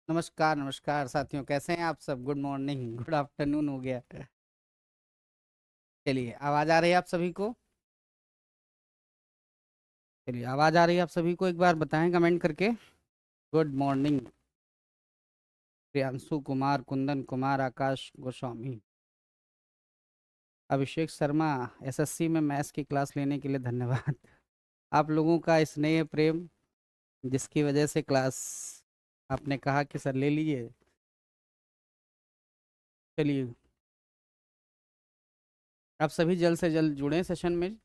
नमस्कार नमस्कार साथियों, कैसे हैं आप सब। गुड मॉर्निंग, गुड आफ्टरनून हो गया। चलिए, आवाज आ रही है आप सभी को। चलिए, आवाज आ रही है आप सभी को, एक बार बताएं कमेंट करके। Good morning. Priyanshu Kumar, Kundan Kumar, Akash Goswami, Abhishek Sharma. SSC में मैथ्स की क्लास लेने के लिए धन्यवाद। आप लोगों का स्नेह प्रेम, जिसकी वजह से क्लास आपने कहा कि सर ले लीजिए। चलिए, आप सभी जल्द से जल्द जुड़ें सेशन में।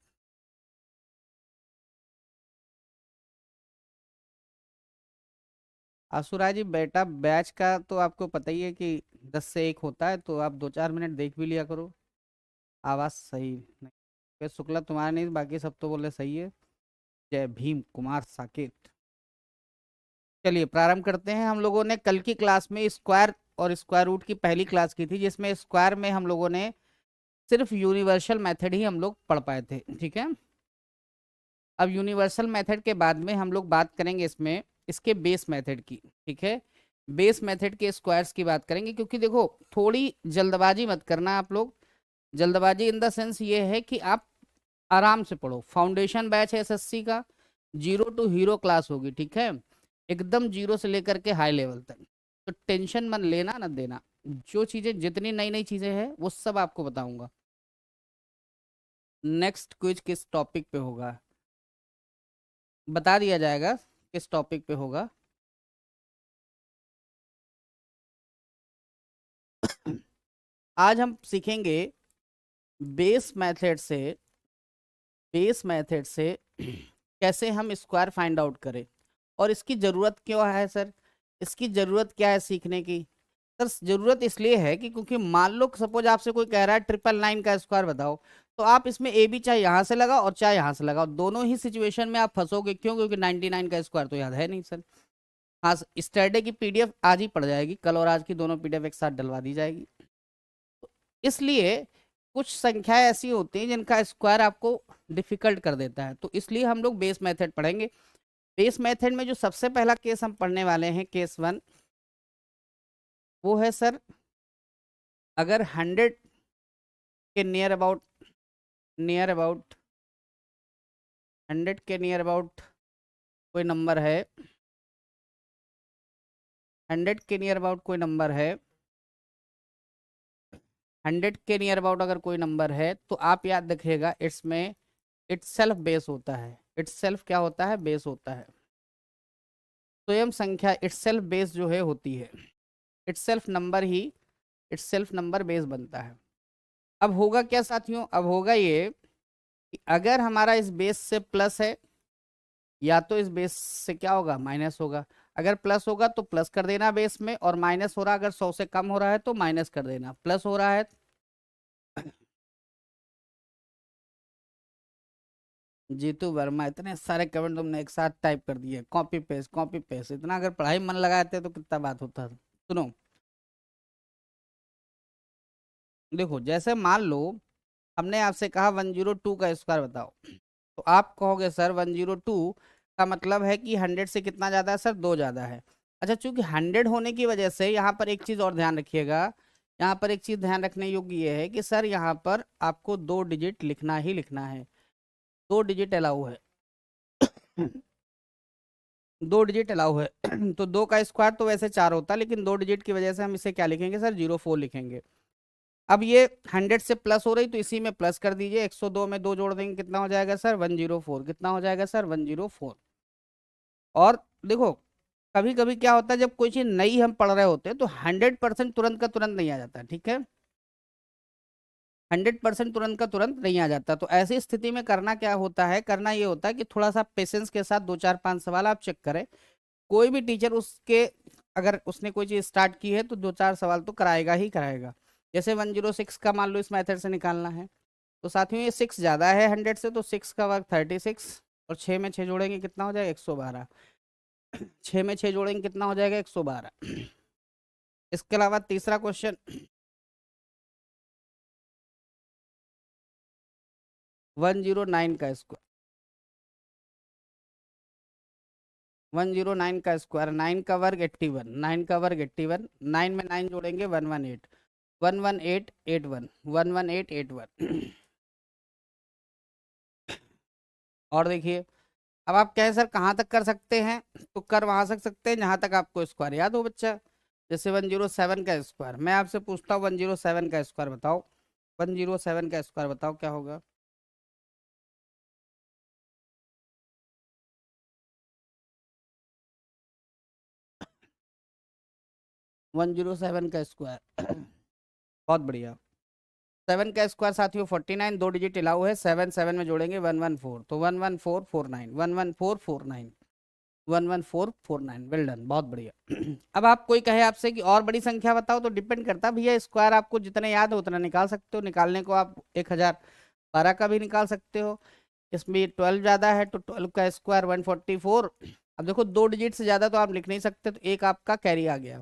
आसुरा जी, बेटा बैच का तो आपको पता ही है कि 10 से 1 होता है, तो आप 2-4 मिनट देख भी लिया करो। आवाज़ सही नहीं। शुक्ला तुम्हारा नहीं, बाकी सब तो बोले सही है। जय भीम कुमार साकेत। चलिए प्रारंभ करते हैं। हम लोगों ने कल की क्लास में स्क्वायर और स्क्वायर रूट की पहली क्लास की थी, जिसमें स्क्वायर में हम लोगों ने सिर्फ यूनिवर्सल मेथड ही हम लोग पढ़ पाए थे। ठीक है। अब यूनिवर्सल मेथड के बाद में हम लोग बात करेंगे इसमें इसके बेस मेथड की। ठीक है। बेस मेथड के स्क्वायर्स की बात करेंगे, क्योंकि देखो, थोड़ी जल्दबाजी मत करना आप लोग। जल्दबाजी इन द सेंस ये है कि आप आराम से पढ़ो। फाउंडेशन बैच है एसएससी का, 0 टू हीरो क्लास होगी। ठीक है। एकदम जीरो से लेकर के हाई लेवल तक। तो टेंशन मत लेना ना देना। जो चीजें, जितनी नई नई चीजें हैं वो सब आपको बताऊंगा। नेक्स्ट क्विज किस टॉपिक पे होगा बता दिया जाएगा। किस टॉपिक पे होगा। आज हम सीखेंगे बेस मेथड से बेस मेथड से कैसे हम स्क्वायर फाइंड आउट करें, और इसकी ज़रूरत क्यों है सर। इसकी ज़रूरत क्या है सीखने की। सर ज़रूरत इसलिए है कि क्योंकि मान लो सपोज आपसे कोई कह रहा है 999 का स्क्वायर बताओ, तो आप इसमें ए बी चाहे यहाँ से लगाओ और चाहे यहाँ से लगाओ, दोनों ही सिचुएशन में आप फंसोगे। क्यों? क्योंकि 99 का स्क्वायर तो याद है नहीं सर। हाँ, स्टरडे की पीडीएफ आज ही पड़ जाएगी, कल और आज की दोनों पीडीएफ एक साथ डलवा दी जाएगी। इसलिए कुछ संख्याएं ऐसी होती हैं जिनका स्क्वायर आपको डिफिकल्ट कर देता है, तो इसलिए हम लोग बेस मेथड पढ़ेंगे। बेस मेथड में जो सबसे पहला केस हम पढ़ने वाले हैं, केस 1, वो है सर, अगर 100 के नियर अबाउट 100 के नियर अबाउट कोई नंबर है, 100 के नियर अबाउट कोई नंबर है, 100 के नियर अबाउट अगर कोई नंबर है, तो आप याद रखिएगा इसमें इट्स सेल्फ बेस होता है। इट्स सेल्फ क्या होता है? बेस होता है। स्वयं संख्या इट्स सेल्फ बेस जो है होती है। It's self number he it's self number base बनता है। अब होगा क्या साथियों? अब होगा ये कि अगर हमारा इस बेस से प्लस है, या तो इस बेस से क्या होगा? माइनस होगा। अगर प्लस होगा तो प्लस कर देना बेस में, और माइनस हो रहा, अगर 100 से कम हो रहा है तो माइनस कर देना। प्लस हो रहा है, जीतू वर्मा, इतने सारे कमेंट तुमने एक साथ टाइप कर दिए। कॉपी पेस्ट कॉपी पेस्ट, इतना अगर पढ़ाई मन लगाते तो कितना बात होता। सुनो, देखो, जैसे मान लो हमने आपसे कहा 102 का स्क्वायर बताओ, तो आप कहोगे सर 102 का मतलब है कि 100 से कितना ज्यादा है सर? 2 ज्यादा है। अच्छा, चूंकि 100 होने की वजह से यहाँ पर एक चीज और ध्यान रखिएगा। यहाँ पर एक चीज ध्यान रखने योग्य ये है कि सर यहाँ पर आपको 2 डिजिट लिखना ही लिखना है। 2 डिजिट अलाउ है। 2 डिजिट अलाउ है। तो 2 का स्क्वायर तो वैसे 4 होता, लेकिन 2 डिजिट की वजह से हम इसे क्या लिखेंगे सर? 04 लिखेंगे। अब ये 100 से प्लस हो रही, तो इसी में प्लस कर दीजिए। 102 में 2 जोड़ देंगे, कितना हो जाएगा सर? 104। कितना हो जाएगा सर? 104। और देखो, कभी कभी क्या होता है, जब कोई चीज नई हम पढ़ रहे होते हैं तो 100% तुरंत का तुरंत नहीं आ जाता। ठीक है। 100% तुरंत का तुरंत नहीं आ जाता, तो ऐसी स्थिति में करना क्या होता है? करना ये होता है कि थोड़ा सा पेशेंस के साथ 2 4 5 सवाल आप चेक करें। कोई भी टीचर उसके, अगर उसने कोई चीज स्टार्ट की है तो 2 4 सवाल तो कराएगा ही कराएगा। जैसे 106 का मान लो इस मेथड से निकालना है, तो साथियों ये 6 ज्यादा है 100 से, तो 6 का वर्ग 36, और 6 में 6 जोड़ेंगे कितना हो जाएगा? 112। 6 में 6 जोड़ेंगे कितना हो जाएगा? 112। इसके अलावा तीसरा क्वेश्चन, 109 का स्क्वायर। 109 का स्क्वायर, 9 का वर्ग 81, 9 का वर्ग 81, 9 में 9 जोड़ेंगे 118, 11881, 11881। और देखिए, अब आप कहें सर कहाँ तक कर सकते हैं, तो कर वहां सकते हैं जहां तक आपको स्क्वायर याद हो बच्चा। जैसे 107 का स्क्वायर, मैं आपसे पूछता हूँ 107 का स्क्वायर बताओ, 107 का स्क्वायर बताओ क्या होगा। 107 का स्क्वायर। बहुत बढ़िया। 7 का स्क्वायर साथियों 49, दो डिजिट अलाउ है, 7 7 में जोड़ेंगे 114, तो 11449, 11449, 11449, वेल डन, बहुत बढ़िया। अब आप कोई कहे आपसे कि और बड़ी संख्या बताओ, तो डिपेंड करता है भैया, स्क्वायर आपको जितने याद हो उतना निकाल सकते हो, निकालने को आप 1012 का भी निकाल सकते हो। इसमें 12 ज्यादा है, तो 12 का स्क्वायर 144। अब देखो दो डिजिट से ज्यादा तो आप लिख नहीं सकते, तो एक आपका कैरी आ गया।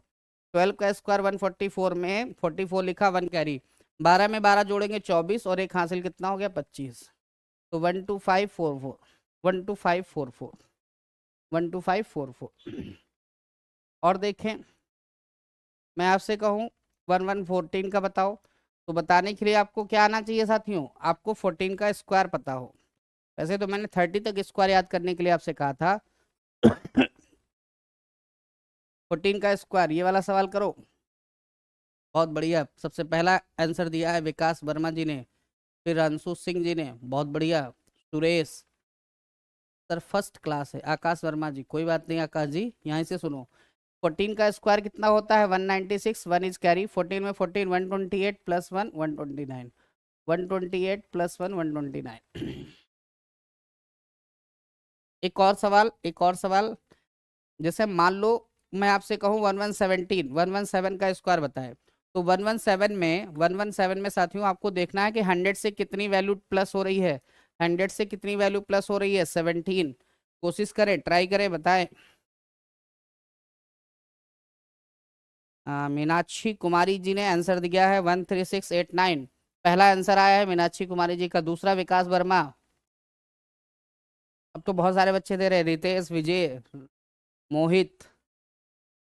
12 का स्क्वायर 144 में 44 लिखा, 1 कैरी, 12 में 12 जोड़ेंगे 24, और एक हासिल कितना हो गया 25, तो 12544, 12544, 12544। और देखें, मैं आपसे कहूँ 1114 का बताओ, तो बताने के लिए आपको क्या आना चाहिए साथियों, आपको 14 का स्क्वायर पता हो। वैसे तो मैंने 30 तक स्क्वायर याद करने के लिए आपसे कहा था। 14 का स्क्वायर, ये वाला सवाल करो। बहुत बढ़िया, सबसे पहला आंसर दिया है विकास वर्मा जी ने, फिर अंशु सिंह जी ने, बहुत बढ़िया। सुरेश सर फर्स्ट क्लास है। आकाश वर्मा जी, कोई बात नहीं आकाश जी, यहीं से सुनो। 14 का स्क्वायर कितना होता है 196, 1 इज कैरी, 14 में 14, 128 प्लस 1 129, 128 प्लस 1 129। एक और सवाल, एक और सवाल। जैसे मान लो मैं आपसे कहूँ 1117, 117 का स्क्वायर बताए, तो 117 में साथियों आपको देखना है कि 100 से कितनी वैल्यू प्लस हो रही है, 100 से कितनी वैल्यू प्लस हो रही है 17। कोशिश करें, ट्राई करें, बताएं। मीनाक्षी कुमारी जी ने आंसर दिया है 13689, पहला आंसर आया है मीनाक्षी कुमारी जी का। दूसरा विकास वर्मा, अब तो बहुत सारे बच्चे दे रहे हैं, रितेश, विजय, मोहित,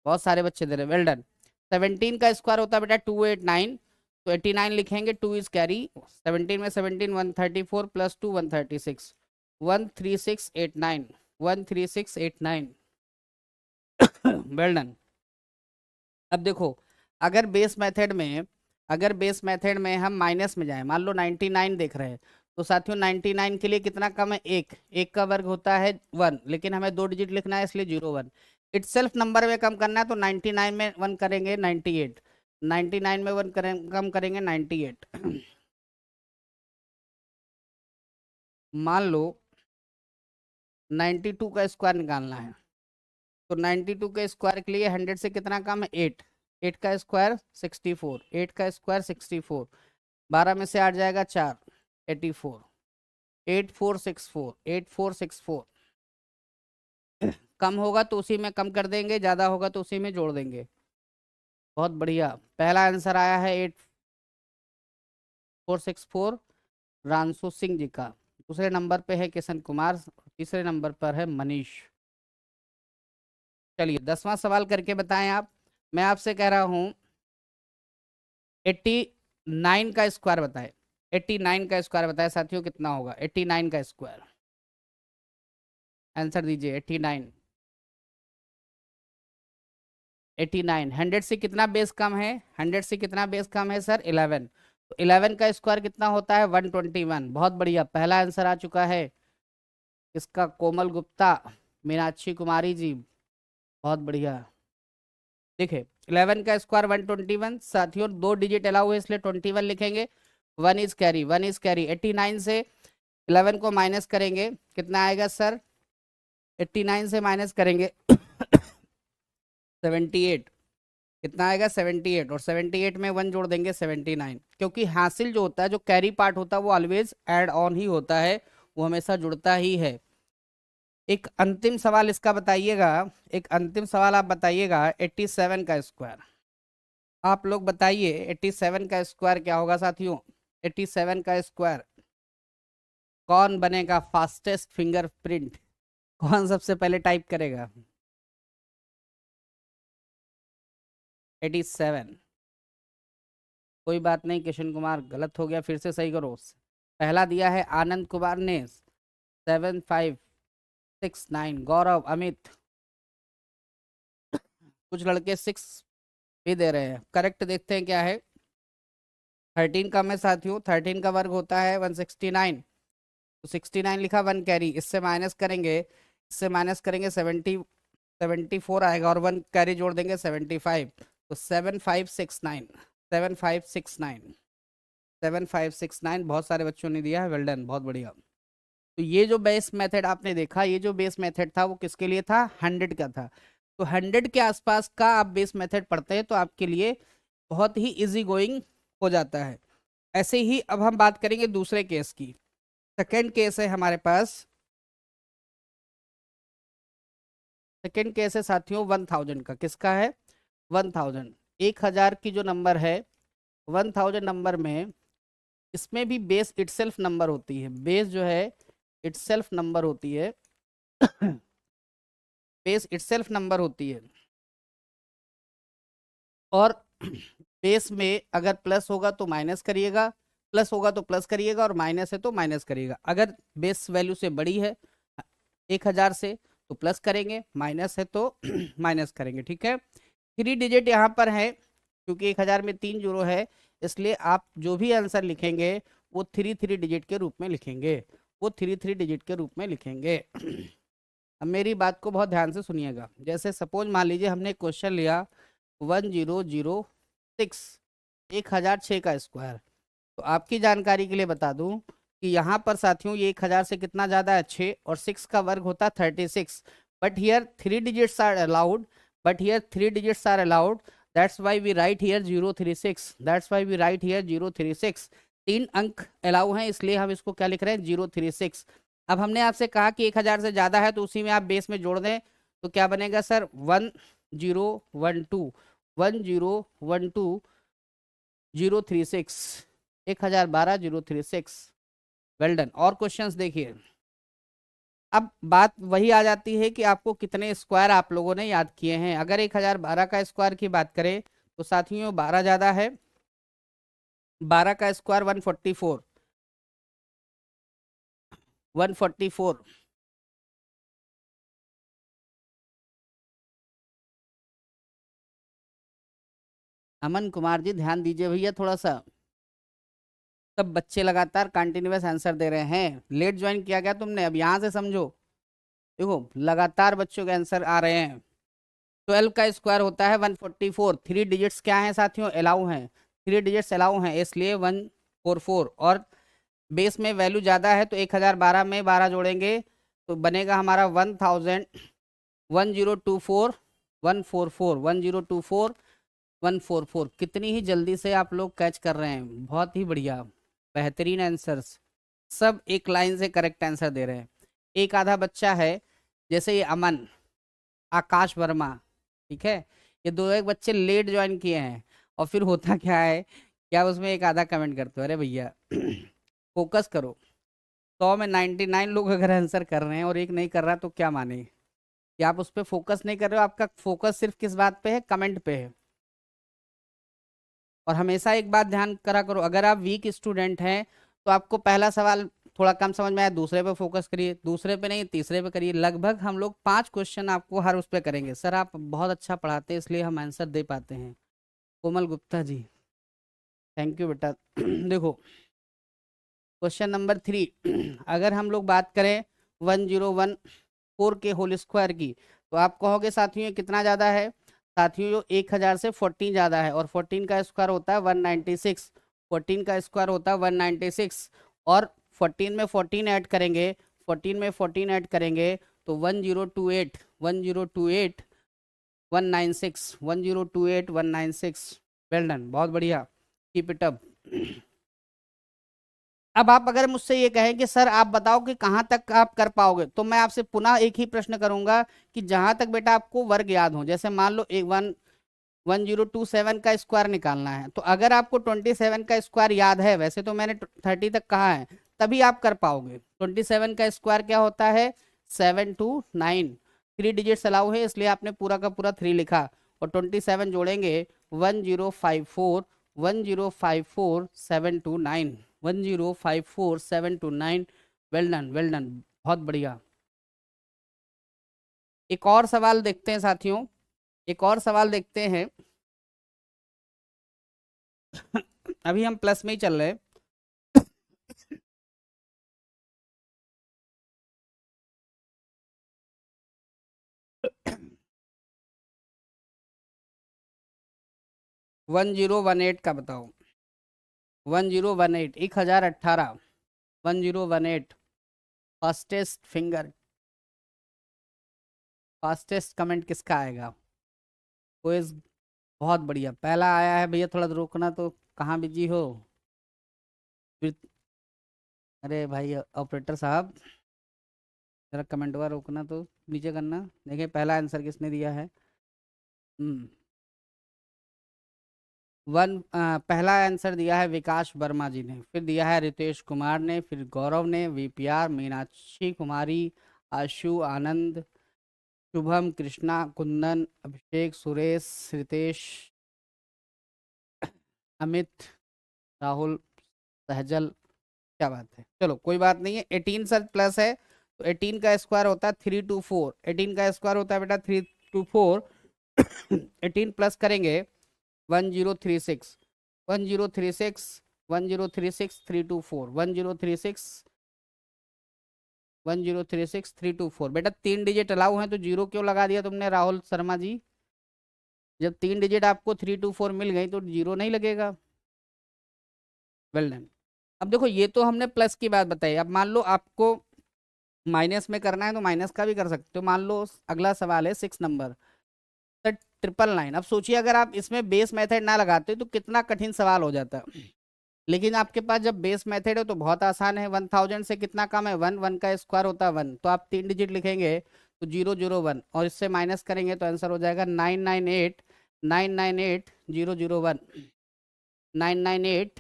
बहुत सारे बच्चे दे रहे, वेल डन। 17 का स्क्वायर होता है बेटा 289, तो 89 लिखेंगे, 2 इज कैरी, 17 में 17, 134 प्लस 2 136, 13689, 13689। Well done. अब देखो, अगर बेस मेथड में, अगर बेस मेथड में हम माइनस में जाएं, मान लो 99 देख रहे हैं, तो साथियों 99 के लिए कितना कम है, एक, एक का वर्ग होता है 1, लेकिन हमें दो डिजिट लिखना है इसलिए 01, इटसेल्फ नंबर में कम करना है, तो 99 में 1 करेंगे 98, 99 में 1 कम करेंगे 98। मान लो 92 का स्क्वायर निकालना है, तो 92 के स्क्वायर के लिए 100 से कितना कम है 8, 8 का स्क्वायर 64, 8 का स्क्वायर 64, 12 में से 8 जाएगा 4, 84, 8464, 8464। कम होगा तो उसी में कम कर देंगे, ज़्यादा होगा तो उसी में जोड़ देंगे। बहुत बढ़िया, पहला आंसर आया है 8464, रानसू सिंह जी का। दूसरे नंबर पे है किशन कुमार, तीसरे नंबर पर है मनीष। चलिए 10वां सवाल करके बताएं आप। मैं आपसे कह रहा हूं 89 का स्क्वायर बताएं, 89 का स्क्वायर बताएं साथियों, कितना होगा 89 का स्क्वायर, आंसर दीजिए। 89, 89, 100 से कितना बेस कम है, 100 से कितना बेस कम है सर 11, तो 11 का स्क्वायर कितना होता है 121। बहुत बढ़िया, पहला आंसर आ चुका है इसका कोमल गुप्ता, मीनाक्षी कुमारी जी, बहुत बढ़िया। देखिए 11 का स्क्वायर 121, साथियों दो डिजिट अलाउ है इसलिए 21 लिखेंगे, 1 इज कैरी, 1 इज कैरी, 89 से 11 को माइनस करेंगे, कितना आएगा सर, 89 से माइनस करेंगे 78, कितना आएगा 78, और 78 में 1 जोड़ देंगे 79, क्योंकि हासिल जो होता है, जो कैरी पार्ट होता है वो ऑलवेज ऐड ऑन ही होता है, वो हमेशा जुड़ता ही है। एक अंतिम सवाल इसका बताइएगा, एक अंतिम सवाल आप बताइएगा 87 का स्क्वायर, आप लोग बताइए 87 का स्क्वायर क्या होगा साथियों। 87 का स्क्वायर, कौन बनेगा फास्टेस्ट फिंगरप्रिंट, कौन सबसे पहले टाइप करेगा। 87। कोई बात नहीं किशन कुमार, गलत हो गया, फिर से सही करो। पहला दिया है आनंद कुमार ने 7569। गौरव, अमित, कुछ लड़के 6 भी दे रहे हैं। करेक्ट देखते हैं क्या है। 13 का मैं साथियों, 13 का वर्ग होता है 169, तो 69 लिखा, 1 कैरी, इससे माइनस करेंगे, 74 आएगा और 1 कैरी जोड़ देंगे 75, तो 7569, 7569, 7569। बहुत सारे बच्चों ने दिया है, वेल डन, बहुत बढ़िया। तो ये जो बेस मेथड आपने देखा, ये जो बेस मेथड था वो किसके लिए था? 100 का था। तो 100 के आसपास का आप बेस मेथड पढ़ते हैं तो आपके लिए बहुत ही इजी गोइंग हो जाता है। ऐसे ही अब हम बात करेंगे दूसरे केस की। सेकेंड केस है हमारे पास, सेकेंड केस है साथियों 1000 का। किसका है? 1000, 1000 की जो नंबर है, 1000 नंबर में इसमें भी बेस इटसेल्फ नंबर होती है। बेस जो है इटसेल्फ नंबर होती है बेस इटसेल्फ नंबर होती है। और बेस में अगर प्लस होगा तो माइनस करिएगा, प्लस होगा तो प्लस करिएगा, और माइनस है तो माइनस करिएगा। अगर बेस वैल्यू से बड़ी है 1000 से तो प्लस करेंगे, माइनस है तो माइनस करेंगे। ठीक है, 3 डिजिट यहाँ पर है, क्योंकि 1000 में 3 जीरो है, इसलिए आप जो भी आंसर लिखेंगे वो 3 डिजिट के रूप में लिखेंगे, वो 3 डिजिट के रूप में लिखेंगे। अब मेरी बात को बहुत ध्यान से सुनिएगा। जैसे सपोज मान लीजिए हमने क्वेश्चन लिया 1006, 1006 का स्क्वायर। तो आपकी जानकारी के लिए बता दूं कि यहाँ पर साथियों ये 1000 से कितना ज़्यादा है? 6, और 6 का वर्ग होता है 36। But here 3 digits are allowed, but here 3 digits are allowed, that's why we write here 036, that's why we write here 036। 3 अंक अलाउ हैं, इसलिए हम इसको क्या लिख रहे हैं? 036। अब हमने आपसे कहा कि 1000 से ज़्यादा है तो उसी में आप बेस में जोड़ दें, तो क्या बनेगा सर? 1012, 1012 036, 1012 036। Well done. और क्वेश्चंस देखिए। अब बात वही आ जाती है कि आपको कितने स्क्वायर आप लोगों ने याद किए हैं। अगर 1012 का स्क्वायर की बात करें तो साथियों 12 ज़्यादा है, 12 का स्क्वायर 144, 144। अमन कुमार जी ध्यान दीजिए भैया थोड़ा सा। सब बच्चे लगातार कंटिन्यूअस आंसर दे रहे हैं। लेट ज्वाइन किया गया तुमने, अब यहाँ से समझो। देखो लगातार बच्चों के आंसर आ रहे हैं। 12 का स्क्वायर होता है 144। 3 डिजिट्स क्या हैं साथियों? अलाउ हैं, 3 डिजिट्स अलाउ हैं, इसलिए 144। और बेस में वैल्यू ज़्यादा है तो 1012 में 12 जोड़ेंगे तो बनेगा हमारा 1000, 1024, 144, 1024, 144। कितनी ही जल्दी से आप लोग कैच कर रहे हैं, बहुत ही बढ़िया, बेहतरीन आंसर्स। सब एक लाइन से करेक्ट आंसर दे रहे हैं। एक आधा बच्चा है, जैसे ये अमन, आकाश वर्मा, ठीक है, ये दो एक बच्चे लेट ज्वाइन किए हैं। और फिर होता क्या है, क्या उसमें एक आधा कमेंट करते हो? अरे भैया फोकस करो। 100 में 99 लोग अगर आंसर कर रहे हैं और एक नहीं कर रहा तो क्या माने कि आप उस पर फोकस नहीं कर रहे हो। आपका फोकस सिर्फ किस बात पे है? कमेंट पे है। और हमेशा एक बात ध्यान करा करो, अगर आप वीक स्टूडेंट हैं तो आपको पहला सवाल थोड़ा कम समझ में आया, दूसरे पे फोकस करिए, दूसरे पे नहीं तीसरे पे करिए। लगभग हम लोग 5 क्वेश्चन आपको हर उस पे करेंगे। सर आप बहुत अच्छा पढ़ाते हैं इसलिए हम आंसर दे पाते हैं। कोमल गुप्ता जी थैंक यू बेटा। देखो क्वेश्चन नंबर 3, अगर हम लोग बात करें 1014 के होल स्क्वायर की, तो आप कहोगे साथियों ये कितना ज़्यादा है? साथियों 1000 से 14 ज़्यादा है, और 14 का स्क्वायर होता है 196, 14 का स्क्वायर होता है 196। और 14 में 14 ऐड करेंगे, 14 में 14 ऐड करेंगे तो 1028, 1028 196, 1028 196। वेल डन, बहुत बढ़िया, कीप इट अप। अब आप अगर मुझसे ये कहें कि सर आप बताओ कि कहाँ तक आप कर पाओगे, तो मैं आपसे पुनः एक ही प्रश्न करूंगा कि जहां तक बेटा आपको वर्ग याद हो। जैसे मान लो 1027 का स्क्वायर निकालना है, तो अगर आपको 27 का स्क्वायर याद है, वैसे तो मैंने 30 तक कहा है, तभी आप कर पाओगे। 27 का स्क्वायर क्या होता है? 729। 3 डिजिट्स अलाउ है, इसलिए आपने पूरा का पूरा 3 लिखा। और 27 जोड़ेंगे 1054 1054 729 वेल डन वेल डन, बहुत बढ़िया। एक और सवाल देखते हैं साथियों, एक और सवाल देखते हैं। अभी हम प्लस में ही चल रहे हैं। 1018 का बताओ। 1018, 1018, 1018। फास्टेस्ट फिंगर, फास्टेस्ट कमेंट किसका आएगा? क्विज बहुत बढ़िया, पहला आया है भैया, थोड़ा रुकना तो, कहाँ बिजी हो? फिर अरे भाई ऑपरेटर साहब, जरा कमेंट वा रोकना तो, नीचे करना, देखिए पहला आंसर किसने दिया है। हम्म पहला आंसर दिया है विकास वर्मा जी ने, फिर दिया है रितेश कुमार ने, फिर गौरव ने, वीपीआर, मीनाक्षी कुमारी, आशु आनंद, शुभम, कृष्णा, कुंदन, अभिषेक, सुरेश, रितेश, अमित, राहुल, सहजल। क्या बात है, चलो कोई बात नहीं है। 18 सर प्लस है, तो 18 का स्क्वायर होता है 324, 18 का स्क्वायर होता है बेटा 324। 18 प्लस करेंगे 1036, 1036, 1036 324, 1036, 1036 324। बेटा 3 डिजिट अलाउ हैं तो जीरो क्यों लगा दिया तुमने राहुल शर्मा जी? जब 3 डिजिट आपको 324 मिल गई तो जीरो नहीं लगेगा। Well done. अब देखो ये तो हमने प्लस की बात बताई, अब मान लो आपको माइनस में करना है तो माइनस का भी कर सकते हो। मान लो अगला सवाल है 6 नंबर, सर 999। अब सोचिए अगर आप इसमें बेस मेथड ना लगाते तो कितना कठिन सवाल हो जाता, लेकिन आपके पास जब बेस मेथड है तो बहुत आसान है। 1000 से कितना कम है? वन, वन का स्क्वायर होता है 1, तो आप 3 डिजिट लिखेंगे तो 001, और इससे माइनस करेंगे तो आंसर हो जाएगा 998, 998 001, 998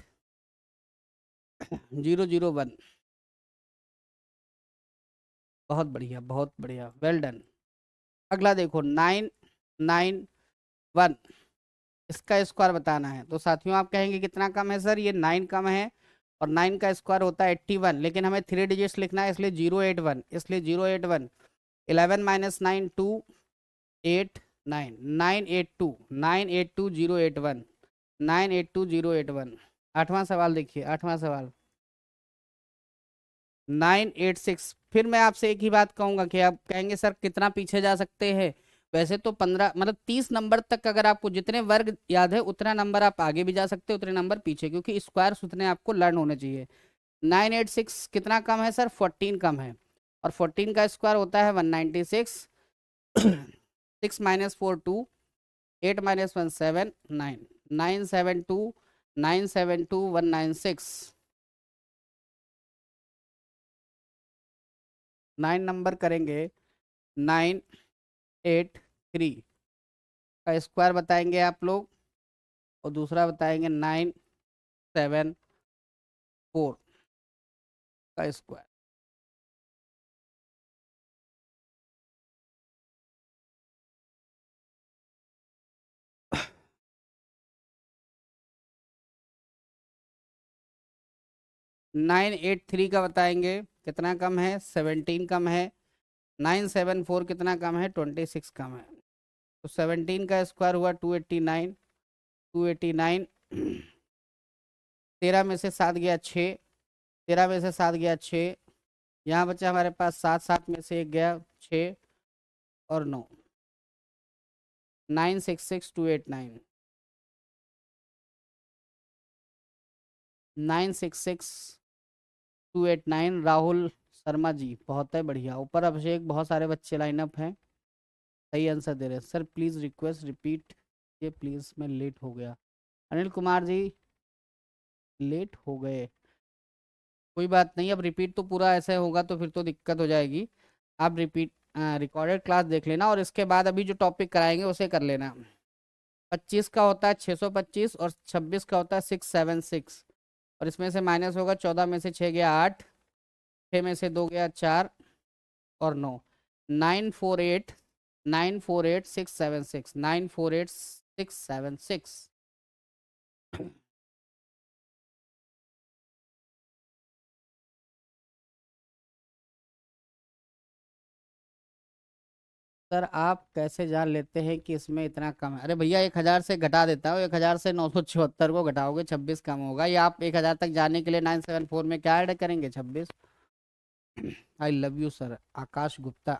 001। बहुत बढ़िया बहुत बढ़िया, वेल डन। अगला देखो 991, इसका स्क्वायर बताना है। तो साथियों आप कहेंगे कितना कम है सर? ये 9 कम है, और 9 का स्क्वायर होता है 81, लेकिन हमें 3 डिजिट्स लिखना है इसलिए 081, इसलिए 081। 11 - 9 2 8 9, 982, 982 081, 982 081। आठवां सवाल देखिए, आठवां सवाल 986। फिर मैं आपसे एक ही बात कहूंगा कि आप कहेंगे सर कितना पीछे जा सकते हैं? वैसे तो 15 मतलब 30 नंबर तक अगर आपको जितने वर्ग याद है उतना नंबर आप आगे भी जा सकते हैं, उतने नंबर पीछे, क्योंकि स्क्वायर उतने आपको लर्न होने चाहिए। 986 कितना कम है सर? 14 कम है, और 14 का स्क्वायर होता है 196। 6 - 4 2, 8 - 1 7 9, 972, 972 196। 9 नंबर करेंगे 983 का स्क्वायर बताएंगे आप लोग, और दूसरा बताएंगे 974 का स्क्वायर। 983 का बताएंगे कितना कम है? 17 कम है। 974 कितना कम है? 26 कम है। तो 17 का स्क्वायर हुआ 289, 289। 13 में से 7 गया 6, 13 में से 7 गया 6, यहाँ बचा हमारे पास 7, 7 में से 1 गया 6 और 9, 966289, 966289। राहुल शर्मा जी बहुत है बढ़िया, ऊपर अभिषेक, बहुत सारे बच्चे लाइनअप हैं, सही आंसर दे रहे हैं। सर प्लीज़ रिक्वेस्ट रिपीट, ये प्लीज़ मैं लेट हो गया। अनिल कुमार जी लेट हो गए, कोई बात नहीं, अब रिपीट तो पूरा ऐसे होगा तो फिर तो दिक्कत हो जाएगी। आप रिपीट रिकॉर्डेड क्लास देख लेना, और इसके बाद अभी जो टॉपिक कराएंगे उसे कर लेना। 25 का होता है 625, और 26 का होता है 676, और इसमें से माइनस होगा 14 में से 6 गया 8, 6 में से 2 गया 4 और 9, 948 948676 948676। सर आप कैसे जान लेते हैं कि इसमें इतना कम है? अरे भैया 1000 से घटा देता हूँ, 1000 से 974 को घटाओगे 26 कम होगा, या आप 1000 तक जाने के लिए 974 में क्या ऐड करेंगे? 26। I love you sir. Akash Gupta,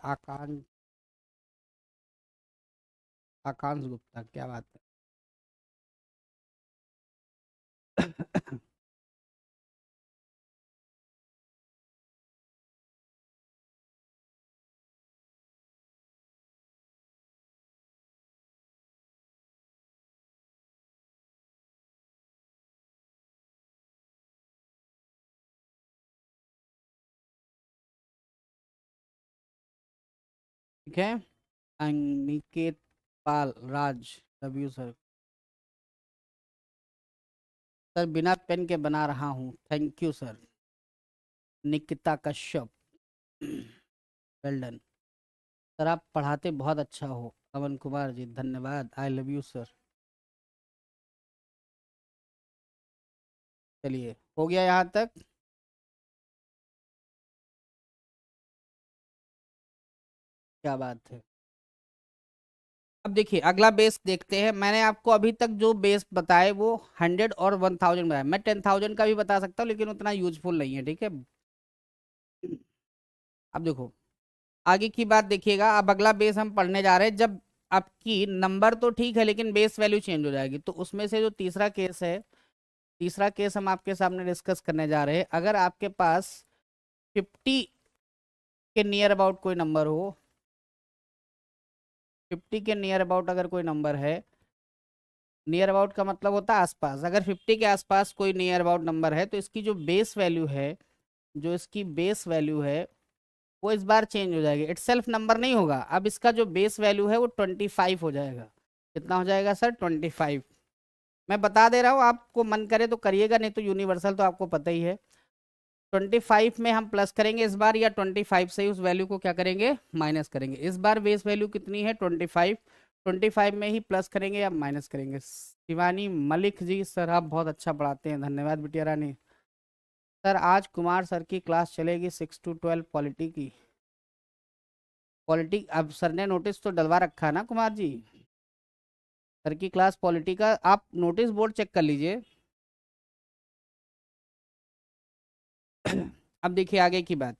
Akansh Gupta, क्या बात है। ठीक है। Aniket Pal Raj, love you sir. Sir बिना पेन के बना रहा हूँ, thank you sir. Nikita Kashyap, well done. Sir आप पढ़ाते बहुत अच्छा हो, अमन कुमार जी धन्यवाद, आई लव यू सर। चलिए हो गया यहाँ तक। क्या बात है। अब देखिए अगला बेस देखते हैं। मैंने आपको अभी तक जो बेस बताए वो 100 और 1000 बताया, मैं 10,000 का भी बता सकता हूँ लेकिन उतना यूजफुल नहीं है, ठीक है। अब देखो आगे की बात देखिएगा। अब अगला बेस हम पढ़ने जा रहे हैं, जब आपकी नंबर तो ठीक है लेकिन बेस वैल्यू चेंज हो जाएगी, तो उसमें से जो तीसरा केस है, तीसरा केस हम आपके सामने डिस्कस करने जा रहे हैं। अगर आपके पास 50 के नियर अबाउट कोई नंबर हो, 50 के नियर अबाउट अगर कोई नंबर है, नियर अबाउट का मतलब होता है आसपास, अगर 50 के आसपास कोई नियर अबाउट नंबर है तो इसकी जो बेस वैल्यू है, जो इसकी बेस वैल्यू है वो इस बार चेंज हो जाएगी। इटसेल्फ नंबर नहीं होगा, अब इसका जो बेस वैल्यू है वो 25 हो जाएगा। कितना हो जाएगा सर? 25। मैं बता दे रहा हूँ, आपको मन करे तो करिएगा, नहीं तो यूनिवर्सल तो आपको पता ही है। 25 में हम प्लस करेंगे इस बार, या 25 से ही उस वैल्यू को क्या करेंगे? माइनस करेंगे। इस बार बेस वैल्यू कितनी है? 25। 25 में ही प्लस करेंगे या माइनस करेंगे? शिवानी मलिक जी, सर आप बहुत अच्छा पढ़ाते हैं, धन्यवाद बिटिया रानी। सर आज कुमार सर की क्लास चलेगी 6 to 12 पॉलिटी की। पॉलिटी अब सर ने नोटिस तो डलवा रखा है ना कुमार जी, सर की क्लास पॉलिटी का, आप नोटिस बोर्ड चेक कर लीजिए। अब देखिए आगे की बात।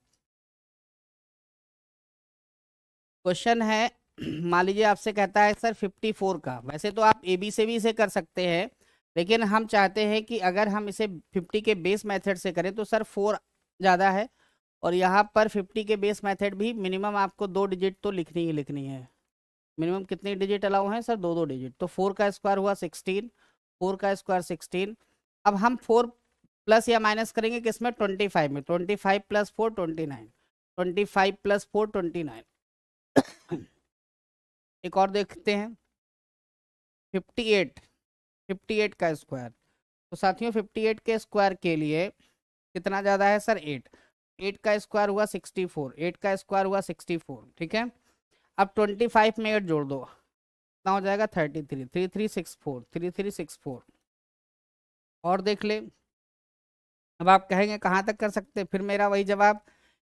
क्वेश्चन है, मान लीजिए आपसे कहता है सर 54 का, वैसे तो आप ए बी से भी इसे कर सकते हैं, लेकिन हम चाहते हैं कि अगर हम इसे 50 के बेस मेथड से करें तो सर 4 ज़्यादा है, और यहाँ पर 50 के बेस मेथड भी मिनिमम आपको 2 डिजिट तो लिखनी ही लिखनी है। मिनिमम कितनी डिजिट अलाउ हैं सर? 2 2 डिजिट। तो 4 का स्क्वायर हुआ 16, 4 का स्क्वायर 16। अब हम 4 प्लस या माइनस करेंगे किसमें? 25 में। 25 प्लस 4 29, 25 प्लस 4 29। एक और देखते हैं, 58, 58 का स्क्वायर। तो साथियों 58 के स्क्वायर के लिए कितना ज़्यादा है सर? 8। 8 का स्क्वायर हुआ 64, 8 का स्क्वायर हुआ 64, ठीक है। अब 25 में 8 जोड़ दो, कितना हो जाएगा? 33, 3364, 3364। और देख ले। अब आप कहेंगे कहाँ तक कर सकते हैं, फिर मेरा वही जवाब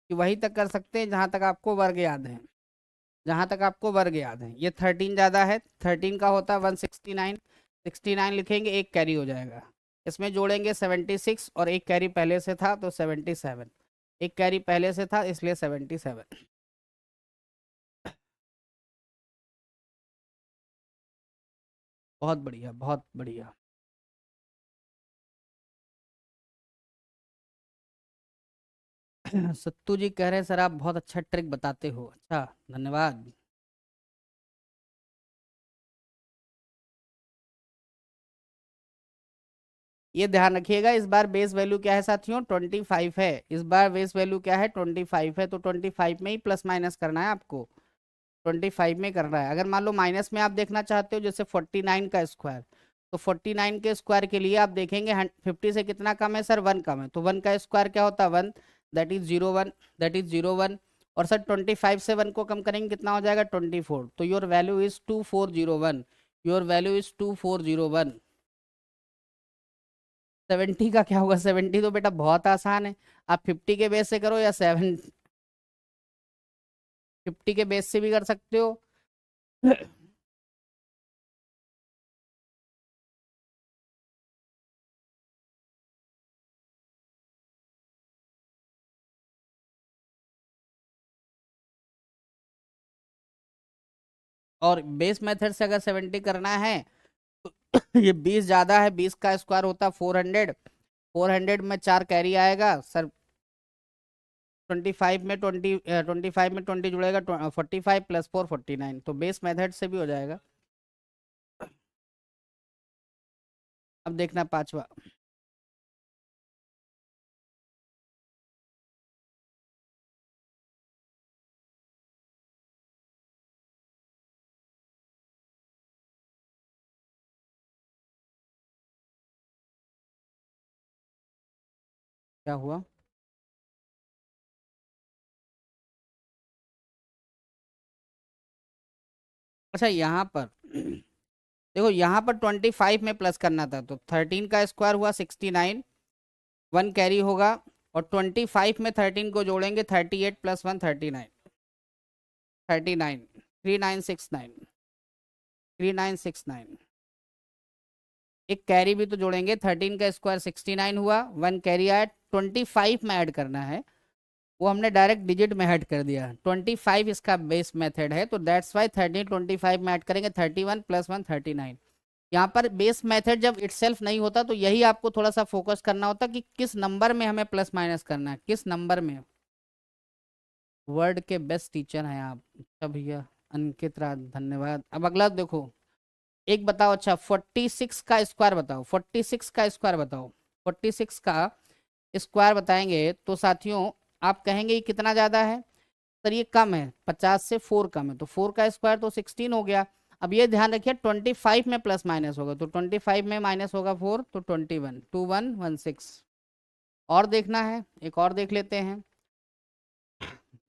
कि वहीं तक कर सकते हैं जहाँ तक आपको वर्ग याद है, जहाँ तक आपको वर्ग याद है। ये 13 ज़्यादा है, 13 का होता है 169, 69 लिखेंगे, एक कैरी हो जाएगा। इसमें जोड़ेंगे 76 और एक कैरी पहले से था तो 77, एक कैरी पहले से था इसलिए 77। बहुत बढ़िया, बहुत बढ़िया। सत्तू जी कह रहे हैं सर आप बहुत अच्छा ट्रिक बताते हो, अच्छा धन्यवाद। ये ध्यान रखिएगा, इस बार बेस वैल्यू क्या है साथियों? 25 है। इस बार बेस वैल्यू क्या है? 25 है, तो 25 में ही प्लस माइनस करना है आपको, 25 में करना है। अगर मान लो माइनस में आप देखना चाहते हो, जैसे 49 का स्क्वायर, तो 49 के स्क्वायर के लिए आप देखेंगे 50 से कितना कम है सर? 1 कम है, तो 1 का स्क्वायर क्या होता है? 1, दैट इज 0 1, दैट इज 0 1। और सर 25 से 1 को कम करेंगे कितना हो जाएगा 24, तो your value is 2401, your value is 2401। 70 का क्या होगा, 70 तो बेटा बहुत आसान है, आप 50 के बेस से करो या 50 के बेस से भी कर सकते हो। और बेस मेथड से अगर 70 करना है तो ये 20 ज्यादा है, 20 का स्क्वायर होता है 400, 400 में 4 कैरी आएगा सर, 25 में 25 में 20 जुड़ेगा 45 प्लस 4 49, तो बेस मेथड से भी हो जाएगा। अब देखना पांचवा, क्या हुआ। अच्छा यहाँ पर देखो, यहाँ पर 25 में प्लस करना था, तो 13 का स्क्वायर हुआ 69, 1 कैरी होगा, और 25 में 13 को जोड़ेंगे 38 प्लस 1 39, 39 3969, 3969। एक कैरी भी तो जोड़ेंगे, 13 का स्क्वायर 69 हुआ, 1 कैरी आया, 25 में ऐड करना है, वो हमने डायरेक्ट डिजिट में ऐड कर दिया, 25 इसका बेस मेथड है, तो दैट्स वाई 13 25 में ऐड करेंगे 31 प्लस 1 39। यहाँ पर बेस मेथड जब इटसेल्फ नहीं होता तो यही आपको थोड़ा सा फोकस करना होता कि किस नंबर में हमें प्लस माइनस करना है, किस नंबर में। वर्ड के बेस्ट टीचर हैं आप। अच्छा भैया अंकित राज, धन्यवाद। अब अगला देखो, एक बताओ, अच्छा 46 का स्क्वायर बताओ, 46 का स्क्वायर बताओ, 46 का स्क्वायर बताएंगे तो साथियों आप कहेंगे ये कितना ज्यादा है, सर ये कम है, 50 से 4 कम है, तो 4 का स्क्वायर तो 16 हो गया। अब ये ध्यान रखिए 25 में प्लस माइनस होगा, तो 25 में माइनस होगा 4, तो 21 2116। और देखना है, एक और देख लेते हैं।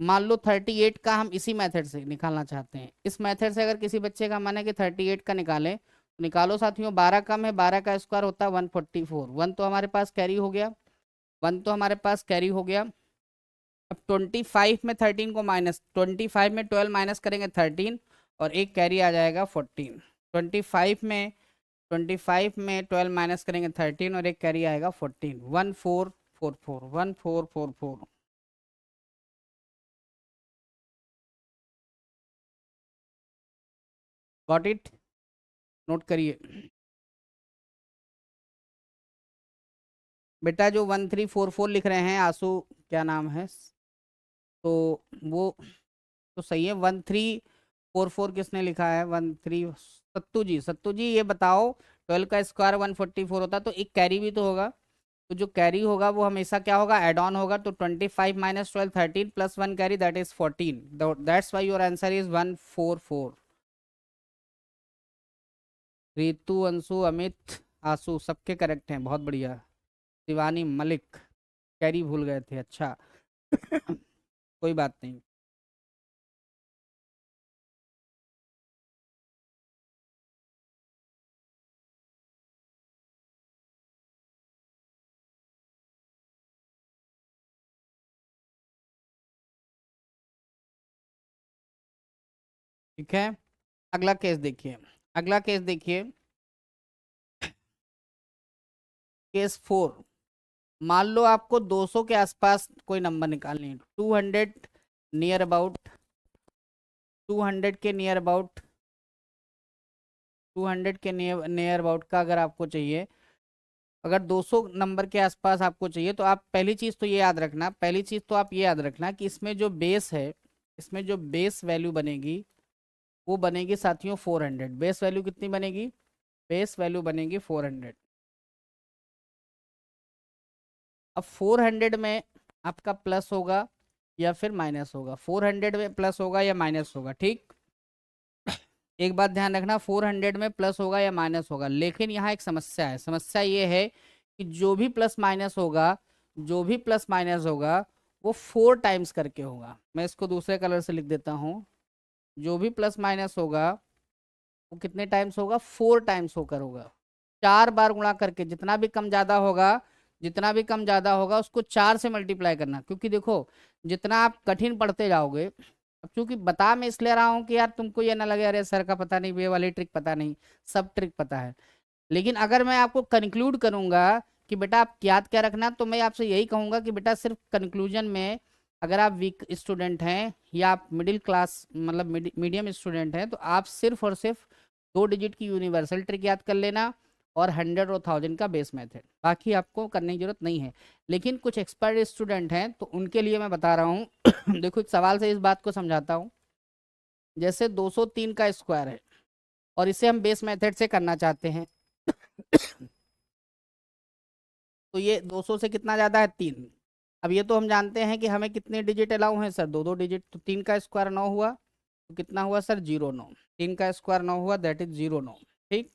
मान लो 38 का हम इसी मेथड से निकालना चाहते हैं, इस मेथड से अगर किसी बच्चे का मन है कि 38 का निकालें तो निकालो साथियों। 12 कम है, 12 का स्क्वायर होता है 144, 1 तो हमारे पास कैरी हो गया, 1 तो हमारे पास कैरी हो गया। अब 25 में 13 को माइनस, 25 में 12 माइनस करेंगे 13, और एक कैरी आ जाएगा 14। 25 में 12 माइनस करेंगे 13 और एक कैरी आएगा 14, 1444, 1444। गॉट इट, नोट करिए बेटा, जो 1344 लिख रहे हैं आंसू, क्या नाम है, तो वो तो सही है। 1344 किसने लिखा है, 13 सत्तू जी, सत्तू जी ये बताओ 12 का स्क्वायर 144 होता तो एक कैरी भी तो होगा, तो जो कैरी होगा वो हमेशा क्या होगा, एड ऑन होगा, तो 25 minus 12 13 plus 1 carry that is 14, that's why your answer is 144। Ritu, Anshu, Amit, आंसू सबके करेक्ट हैं, बहुत बढ़िया। शिवानी मलिक, कैरी भूल गए थे, अच्छा कोई बात नहीं। ठीक है, अगला केस देखिए, अगला केस देखिए, केस 4। मान लो आपको 200 के आसपास कोई नंबर निकालनी है, 200 नियर अबाउट, 200 के नियर अबाउट, 200 के नियर अबाउट का अगर आपको चाहिए, अगर 200 नंबर के आसपास आपको चाहिए, तो आप पहली चीज़ तो ये याद रखना, पहली चीज़ तो आप ये याद रखना कि इसमें जो बेस है, इसमें जो बेस वैल्यू बनेगी वो बनेगी साथियों 400। बेस वैल्यू कितनी बनेगी, बेस वैल्यू बनेगी 400। अब 400 में आपका प्लस होगा या फिर माइनस होगा, 400 में प्लस होगा या माइनस होगा, ठीक। एक बात ध्यान रखना, 400 में प्लस होगा या माइनस होगा, लेकिन यहाँ एक समस्या है, समस्या ये है कि जो भी प्लस माइनस होगा, जो भी प्लस माइनस होगा वो 4 टाइम्स करके होगा। मैं इसको दूसरे कलर से लिख देता हूँ। जो भी प्लस माइनस होगा वो कितने टाइम्स होगा, 4 टाइम्स होकर होगा। 4 बार गुणा करके, जितना भी कम ज्यादा होगा, जितना भी कम ज्यादा होगा उसको 4 से मल्टीप्लाई करना। क्योंकि देखो जितना आप कठिन पढ़ते जाओगे, अब चूंकि बता मैं इसलिए रहा हूँ कि यार तुमको ये ना लगे अरे सर का पता नहीं, ये वाली ट्रिक पता नहीं, सब ट्रिक पता है। लेकिन अगर मैं आपको कंक्लूड करूंगा कि बेटा आप याद क्या रखना, तो मैं आपसे यही कहूंगा कि बेटा सिर्फ कंक्लूजन में, अगर आप वीक स्टूडेंट हैं या आप मिडिल क्लास मतलब मीडियम स्टूडेंट हैं, तो आप सिर्फ और सिर्फ 2 डिजिट की यूनिवर्सल ट्रिक याद कर लेना और 100 और 1000 का बेस मेथड, बाकी आपको करने की जरूरत नहीं है। लेकिन कुछ एक्सपर्ट स्टूडेंट हैं तो उनके लिए मैं बता रहा हूँ देखो एक सवाल से इस बात को समझाता हूँ। जैसे 203 का स्क्वायर है और इसे हम बेस मेथड से करना चाहते हैं तो ये 200 से कितना ज्यादा है, 3। अब ये तो हम जानते हैं कि हमें कितने डिजिट अलाउ हैं सर, 2 2 डिजिट। तो 3 का स्क्वायर 9 हुआ, तो कितना हुआ सर, 0 9। 3 का स्क्वायर 9 हुआ, दैट इज 0 9। ठीक,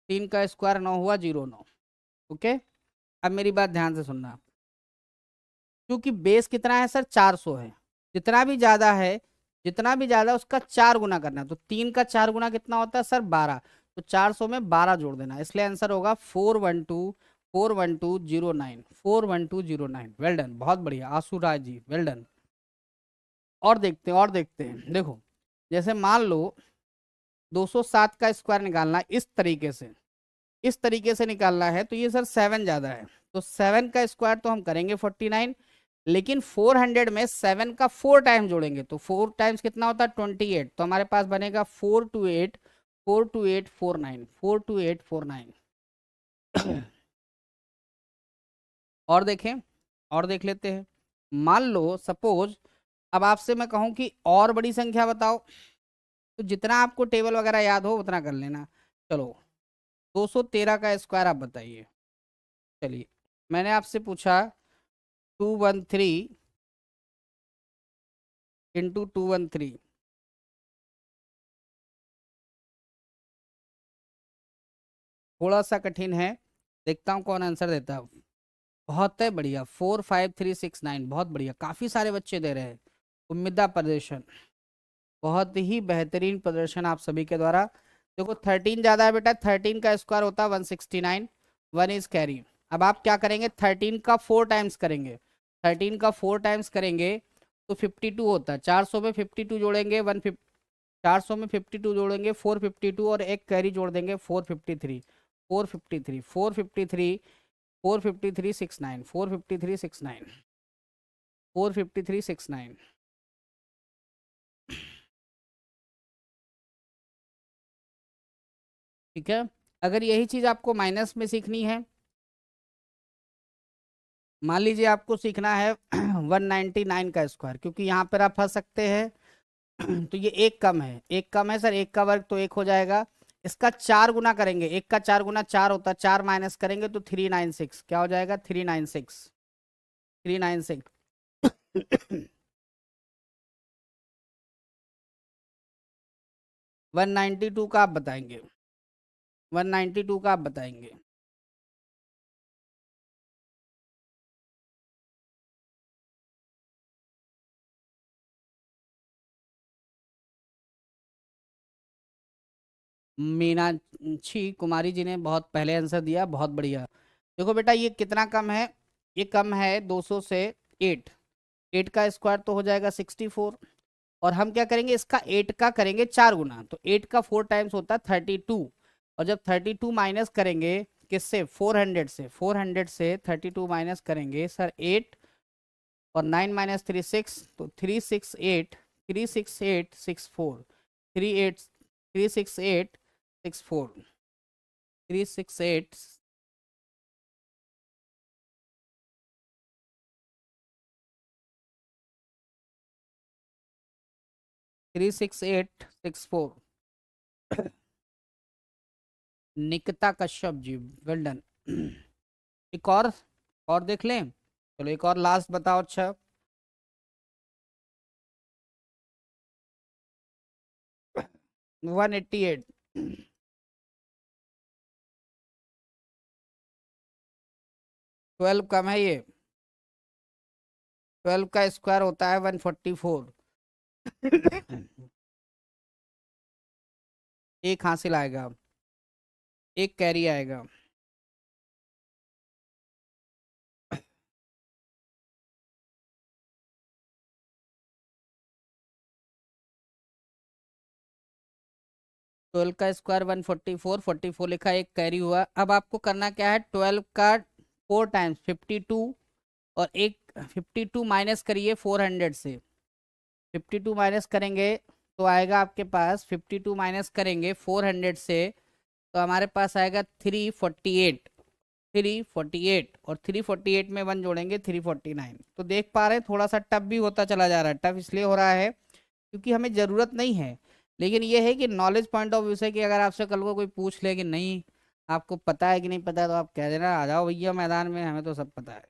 3 का स्क्वायर 9 हुआ, 0 9। ओके, अब मेरी बात ध्यान से सुनना। क्योंकि बेस कितना है सर, 400 है। जितना भी ज्यादा है, जितना भी ज्यादा उसका 4 गुना करना। तो 3 का 4 गुना कितना होता है सर, 12। तो 400 में 12 जोड़ देना, इसलिए आंसर होगा 412 41209। 41209। वेल डन, बहुत बढ़िया आशु राज जी, वेल डन। और देखते हैं, और देखते हैं। देखो जैसे मान लो 207 का स्क्वायर निकालना इस तरीके से, इस तरीके से निकालना है, तो ये सर 7 ज्यादा है। तो 7 का स्क्वायर तो हम करेंगे 49, लेकिन 400 में 7 का 4 टाइम जोड़ेंगे तो 4 टाइम्स कितना होता है, 28। तो हमारे पास बनेगा 428 42849। और देखें, और देख लेते हैं। मान लो सपोज अब आपसे मैं कहूं कि और बड़ी संख्या बताओ, तो जितना आपको टेबल वगैरह याद हो उतना कर लेना। चलो 213 का स्क्वायर आप बताइए। चलिए मैंने आपसे पूछा 213 × 213। थोड़ा सा कठिन है, देखता हूँ कौन आंसर देता है। बहुत है बढ़िया, 45369, बहुत बढ़िया, काफी सारे बच्चे दे रहे हैं। उम्मीदा प्रदर्शन, बहुत ही बेहतरीन प्रदर्शन आप सभी के द्वारा। देखो 13 ज्यादा है बेटा, 13 का स्क्वायर होता है 169, 1 इज कैरी। अब आप क्या करेंगे, 13 का 4 टाइम्स करेंगे। 13 का 4 टाइम्स करेंगे तो 52 होता है। 400 में 52 जोड़ेंगे, 400 में 52 जोड़ेंगे 452, और एक कैरी जोड़ देंगे 453। 453 453 45369 45369 45369। ठीक है, अगर यही चीज आपको माइनस में सीखनी है, मान लीजिए आपको सीखना है 199 का स्क्वायर, क्योंकि यहाँ पर आप फंस सकते हैं तो ये एक कम है, एक कम है सर, एक का वर्ग तो एक हो जाएगा। इसका 4 गुना करेंगे, एक का 4 गुना 4 होता है, 4 माइनस करेंगे तो 396, क्या हो जाएगा, 396। 396 192 का आप बताएंगे, 192 का आप बताएंगे। मीनाक्षी कुमारी जी ने बहुत पहले आंसर दिया, बहुत बढ़िया। देखो बेटा ये कितना कम है, ये कम है 200 से 8। 8 का स्क्वायर तो हो जाएगा 64। और हम क्या करेंगे, इसका 8 का करेंगे 4 गुना, तो 8 का 4 टाइम्स होता है 32। और जब 32 माइनस करेंगे किससे, 400 से, 400 से 32 माइनस करेंगे सर 8, और 9 माइनस 3 6, तो 368, 36864, 38 36864, 368 36864। Nikita Kashyap ji, well done. एक और देख लें, चलो एक और लास्ट बताओ। अच्छा 188। 12 कम है ये, 12 का स्क्वायर होता है 144। एक हासिल आएगा, एक कैरी आएगा। 12 का स्क्वायर 144, 44 लिखा, एक कैरी हुआ। अब आपको करना क्या है, 12 का 4 टाइम्स 52, और एक 52 माइनस करिए 400 से। 52 माइनस करेंगे तो आएगा आपके पास, 52 माइनस करेंगे 400 से तो हमारे पास आएगा 348। 348 और 348 में 1 जोड़ेंगे 349। तो देख पा रहे हैं थोड़ा सा टफ भी होता चला जा रहा है। टफ इसलिए हो रहा है क्योंकि हमें ज़रूरत नहीं है, लेकिन ये है कि नॉलेज पॉइंट ऑफ व्यू से कि अगर आपसे कल को कोई पूछ ले कि नहीं आपको पता है कि नहीं पता है, तो आप कह देना आ जाओ भैया मैदान में, हमें तो सब पता है।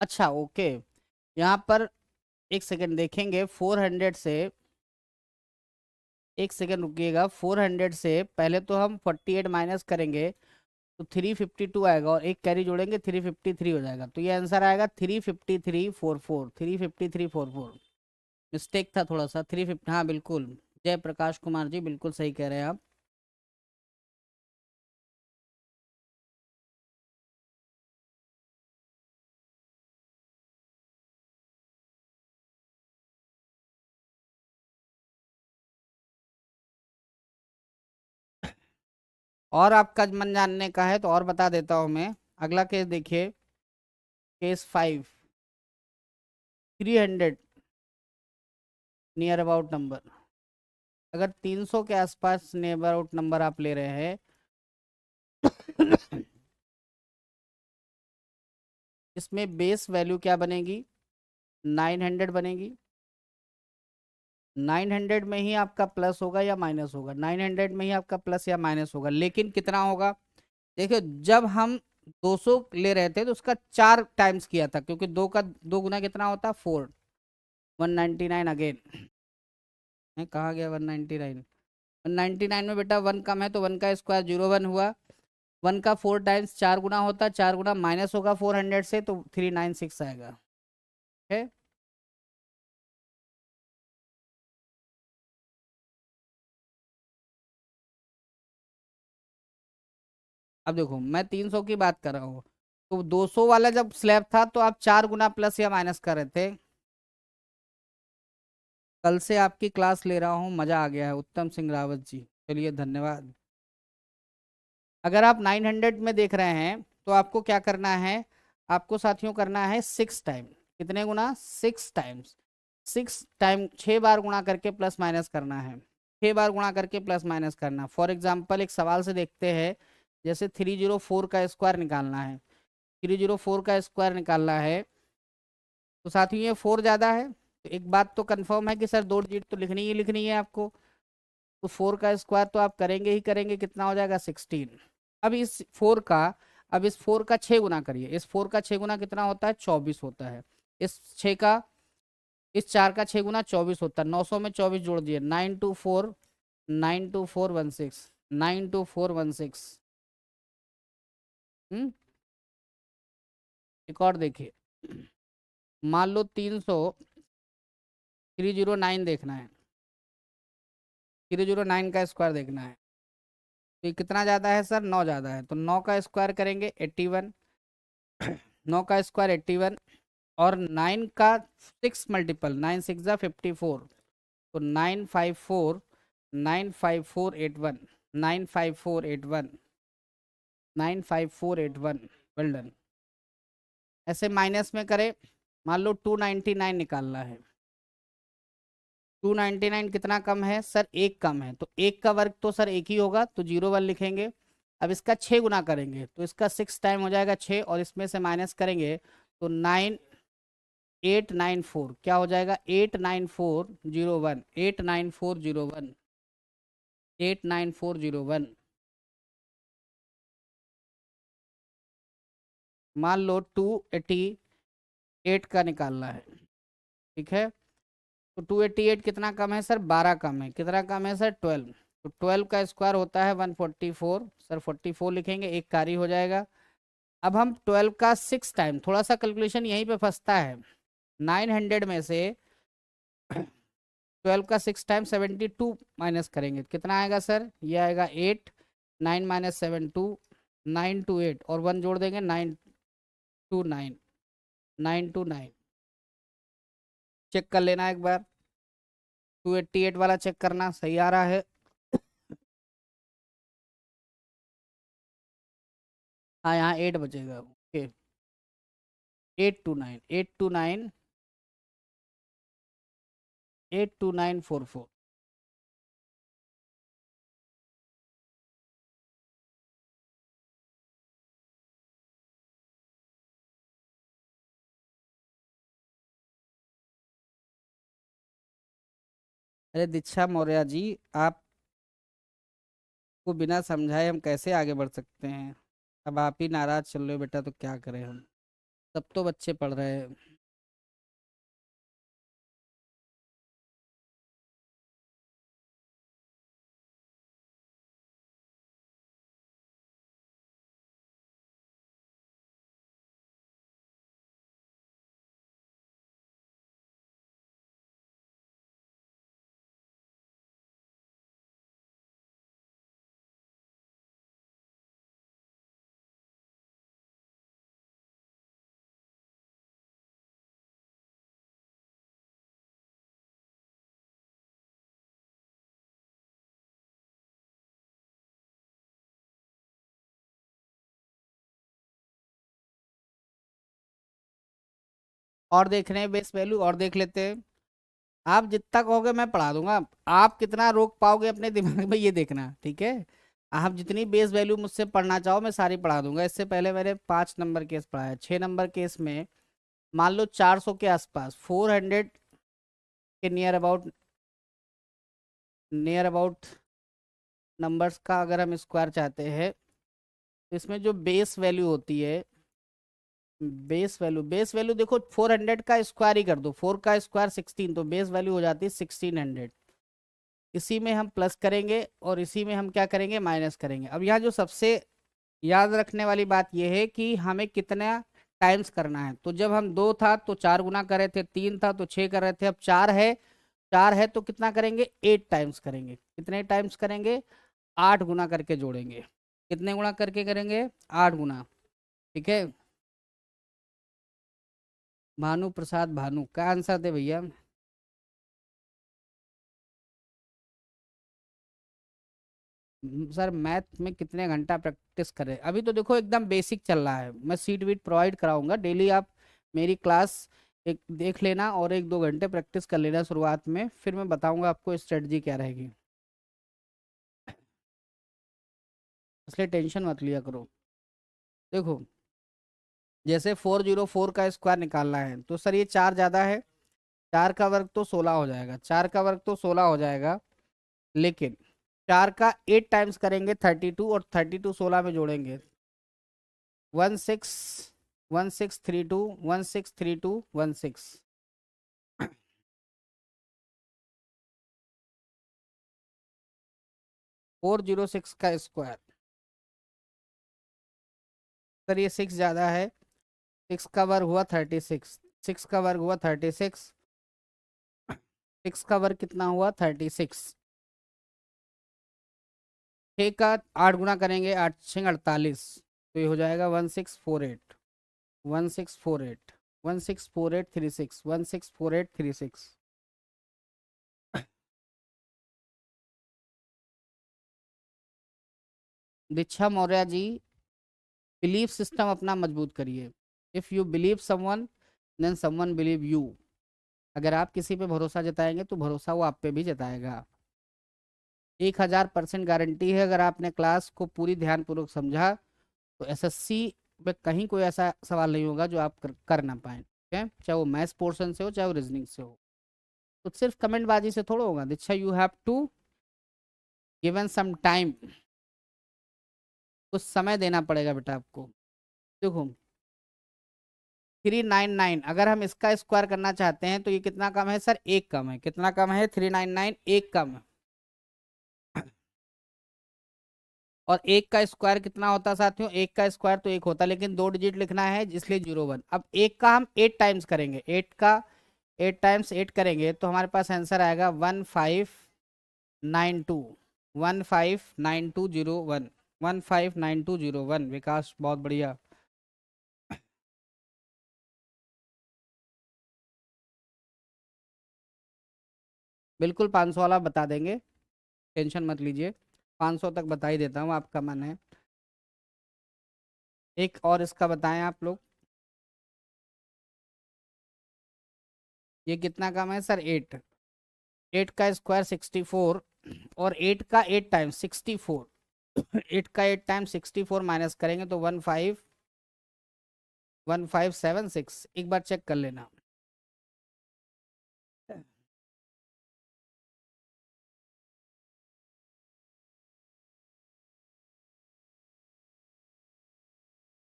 अच्छा ओके, यहाँ पर एक सेकंड देखेंगे 400 से। एक सेकंड रुकिएगा, 400 से पहले तो हम 48 माइनस करेंगे तो 352 आएगा, और एक कैरी जोड़ेंगे 353 हो जाएगा। तो ये आंसर आएगा 35344। 35344 मिस्टेक था थोड़ा सा, 350। हाँ बिल्कुल, जय प्रकाश कुमार जी बिल्कुल सही कह रहे हैं आप। और आपका मन जानने का है तो और बता देता हूँ मैं। अगला केस देखिए, केस 5, 300 नियर अबाउट नंबर। अगर 300 के आसपास नियर अबाउट नंबर आप ले रहे हैं इसमें बेस वैल्यू क्या बनेगी, 900 बनेगी। 900 में ही आपका प्लस होगा या माइनस होगा, 900 में ही आपका प्लस या माइनस होगा, लेकिन कितना होगा। देखियो, जब हम 200 ले रहे थे तो उसका 4 टाइम्स किया था, क्योंकि दो का दो गुना कितना होता है 4। 199 अगेन है, कहाँ गया 199। 199 में बेटा 1 कम है तो 1 का स्क्वायर 01 हुआ। 1 का 4 टाइम्स 4 गुना होता है, 4 गुना माइनस होगा 400 से तो 396 आएगा। है। अब देखो मैं 300 की बात कर रहा हूँ, तो 200 वाला जब स्लैब था तो आप 4 गुना प्लस या माइनस कर रहे थे। कल से आपकी क्लास ले रहा हूँ, मजा आ गया है उत्तम सिंह रावत जी, चलिए धन्यवाद। अगर आप 900 में देख रहे हैं तो आपको क्या करना है, आपको साथियों करना है 6 टाइम। कितने गुना, 6 टाइम्स। 6 टाइम 6 बार गुणा करके प्लस माइनस करना है। 6 बार गुणा करके प्लस माइनस करना। फॉर एग्जाम्पल एक सवाल से देखते हैं, जैसे 304 का स्क्वायर निकालना है। 304 का स्क्वायर निकालना है तो साथियों ये 4 ज़्यादा है, तो एक बात तो कंफर्म है कि सर 2 डिजिट तो लिखनी है आपको। तो 4 का स्क्वायर तो आप करेंगे ही करेंगे, कितना हो जाएगा 16। अब इस 4 का, अब इस 4 का 6 गुना करिए। इस 4 का 6 गुना कितना होता है, 24 होता है। इस 6 का, इस 4 का 6 गुना 24 होता है। 900 में 24 जोड़ दिए, 924, 92416, 92416। एक और देखिए, मान लो 309 देखना है, 309 का स्क्वायर देखना है। तो ये कितना ज़्यादा है सर, 9 ज़्यादा है, तो 9 का स्क्वायर करेंगे 81। 9 का स्क्वायर 81, और 9 का 6 मल्टीपल, 9 सिक्स जा 54, तो 954, 95481, 95481, 95481। Well done. ऐसे माइनस में करें, मान लो 299 निकालना है। 299 कितना कम है सर, एक कम है, तो एक का वर्ग तो सर एक ही होगा, तो 01 लिखेंगे। अब इसका 6 गुना करेंगे तो इसका 6 टाइम हो जाएगा 6, और इसमें से माइनस करेंगे तो 9। 894 क्या हो जाएगा? 89401, 89401, 89401। मान लो 288 का निकालना है, ठीक है। तो 288 कितना कम है सर? 12 कम है। कितना कम है सर? 12। तो 12 का स्क्वायर होता है 144, सर 44 लिखेंगे, एक कार्य हो जाएगा। अब हम 12 का 6 टाइम, थोड़ा सा कैलकुलेशन यहीं पे फंसता है। 900 में से 12 का 6 टाइम 72 माइनस करेंगे, कितना आएगा सर? ये आएगा 8, 9 माइनस 7 2, 928 और 1 जोड़ देंगे, 929, 929। चेक कर लेना एक बार, 288 वाला चेक करना सही आ रहा है। हाँ यहाँ 8 बचेगा, ओके। 829, 829, 82944। अरे दीक्षा मौर्य जी, आपको बिना समझाए हम कैसे आगे बढ़ सकते हैं? अब आप ही नाराज चल रहे हो बेटा, तो क्या करें हम? सब तो बच्चे पढ़ रहे हैं। और देख रहे हैं बेस वैल्यू, और देख लेते हैं। आप जितना कहोगे मैं पढ़ा दूंगा, आप कितना रोक पाओगे अपने दिमाग में ये देखना, ठीक है। आप जितनी बेस वैल्यू मुझसे पढ़ना चाहो मैं सारी पढ़ा दूंगा। इससे पहले मैंने 5 नंबर केस पढ़ाया, 6 नंबर केस में मान लो 400 के आसपास, 400 के नियर अबाउट नंबर्स का अगर हम स्क्वायर चाहते हैं, तो इसमें जो बेस वैल्यू होती है, बेस वैल्यू देखो, 400 का स्क्वायर ही कर दो, 4 का स्क्वायर 16, तो बेस वैल्यू हो जाती है 1600। इसी में हम प्लस करेंगे और इसी में हम क्या करेंगे? माइनस करेंगे। अब यहाँ जो सबसे याद रखने वाली बात यह है कि हमें कितना टाइम्स करना है। तो जब हम 2 था तो 4 गुना कर रहे थे, 3 था तो 6 कर रहे थे, अब 4 है, 4 है तो कितना करेंगे? 8 टाइम्स करेंगे। कितने टाइम्स करेंगे? 8 गुना करके जोड़ेंगे। कितने गुना करके करेंगे? 8 गुना, ठीक है। भानु प्रसाद भानु का आंसर दे भैया। सर मैथ में कितने घंटा प्रैक्टिस करें? अभी तो देखो एकदम बेसिक चल रहा है, मैं सीट वीट प्रोवाइड कराऊंगा डेली। आप मेरी क्लास एक देख लेना और 1-2 घंटे प्रैक्टिस कर लेना शुरुआत में, फिर मैं बताऊंगा आपको स्ट्रेटजी क्या रहेगी। इसलिए टेंशन मत लिया करो। देखो, जैसे 404 का स्क्वायर निकालना है, तो सर ये 4 ज़्यादा है, 4 का वर्ग तो 16 हो जाएगा, 4 का वर्ग तो 16 हो जाएगा। लेकिन 4 का 8 टाइम्स करेंगे 32, और 32 16 में जोड़ेंगे, 1632, 406 का स्क्वायर। सर ये 6 ज़्यादा है, 6 का वर्ग हुआ 36, 6 का वर्ग हुआ 36, 6 का वर्ग कितना हुआ? 36। 6 का 8 गुना करेंगे, 8×6 = 48, तो ये हो जाएगा 1648, 1648, 164836, 164836। दीक्षा मौर्य जी, बिलीफ सिस्टम अपना मजबूत करिए। If you believe someone, then someone believe you. अगर आप किसी पे भरोसा जताएंगे तो भरोसा वो आप पे भी जताएगा। 1000% गारंटी है, अगर आपने क्लास को पूरी ध्यानपूर्वक समझा तो एसएससी में कहीं कोई ऐसा सवाल नहीं होगा जो आप कर ना पाए। है, चाहे वो मैथ्स पोर्शन से हो चाहे वो रीजनिंग से हो। तो सिर्फ कमेंट बाजी से थोड़ा होगा Diksha, you have to given some time, कुछ समय देना पड़ेगा बेटा आपको। देखो 399 अगर हम इसका स्क्वायर करना चाहते हैं तो ये कितना कम है सर, एक कम है। कितना कम है, 399 एक कम है। और एक का स्क्वायर कितना होता है साथियों, एक का स्क्वायर तो एक होता, लेकिन 2 डिजिट लिखना है इसलिए 01। अब एक का हम 8 टाइम्स करेंगे, 8 करेंगे तो हमारे पास आंसर आएगा 1592, 159201, 159201। विकास बहुत बढ़िया। बिल्कुल 500 वाला बता देंगे, टेंशन मत लीजिए, 500 तक बता ही देता हूँ, आपका मन है। एक और इसका बताएं आप लोग, ये कितना कम है सर, 8। 8 का स्क्वायर 64, और 8 का 8 टाइम्स 64, 8 का 8 टाइम्स 64 माइनस करेंगे तो 1576। एक बार चेक कर लेना।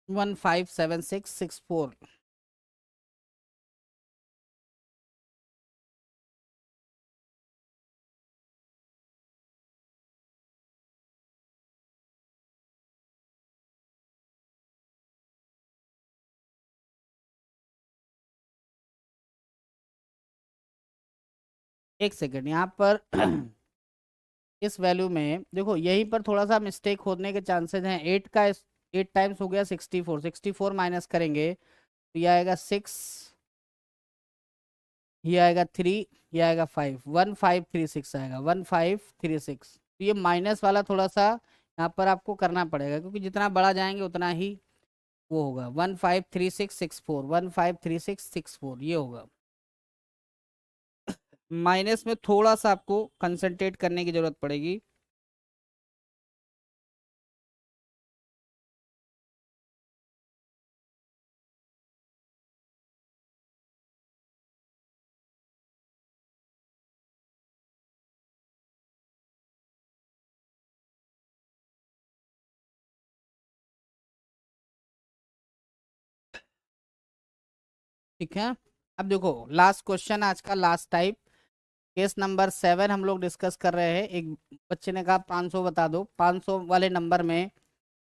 157664। एक सेकेंड यहाँ पर इस वैल्यू में देखो, यहीं पर थोड़ा सा मिस्टेक होने के चांसेस हैं। 8 टाइम्स हो गया 64, 64 माइनस करेंगे तो ये आएगा 6, ये आएगा 3, ये आएगा 5, 1536 आएगा, 1536। तो ये माइनस वाला थोड़ा सा यहाँ पर आपको करना पड़ेगा, क्योंकि जितना बड़ा जाएंगे उतना ही वो होगा। 153664, 153664 ये होगा। माइनस में थोड़ा सा आपको कंसंट्रेट करने की जरूरत पड़ेगी। ठीक है, अब देखो लास्ट क्वेश्चन, आज का लास्ट टाइप, केस नंबर 7 हम लोग डिस्कस कर रहे हैं। एक बच्चे ने कहा 500 बता दो। 500 वाले नंबर में